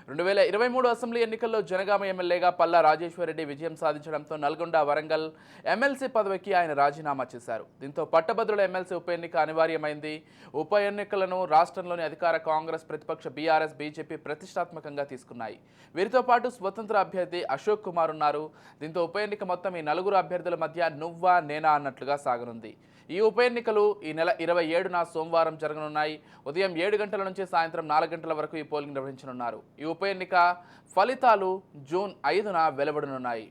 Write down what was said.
2023 assembly ఎన్నికల్లో జనగామ ఎమ్మెల్యేగా పల్లా రాజేశ్వరరెడ్డి విజయం సాధించడంతో నల్గొండ, వరంగల్ ఎమ్మెల్సీ పదవికి ఆయన రాజీనామా చేశారు. దీంతో పట్టభద్రుల ఎమ్మెల్సీ ఉప ఎన్నిక అనివార్యమైంది. ఉప ఎన్నికలను రాష్ట్రంలోని అధికార కాంగ్రెస్, ప్రతిపక్ష బీఆర్ఎస్, బీజేపీ ప్రతిష్టాత్మకంగా తీసుకున్నాయి. వీరితో పాటు స్వతంత్ర అభ్యర్థి అశోక్ కుమార్ ఉన్నారు. దీంతో ఉప ఎన్నిక మొత్తం ఈ నలుగురు అభ్యర్థుల మధ్య నువ్వా నేనా అన్నట్లుగా సాగనుంది. ఈ ఉప ఎన్నికలు ఈ నెల 27న సోమవారం జరగనున్నాయి. ఉదయం 7 గంటల నుంచి సాయంత్రం 4 గంటల వరకు ఈ పోలింగ్ నిర్వహించనున్నారు. ఈ ఉప ఎన్నిక ఫలితాలు జూన్ 5న వెలువడనున్నాయి.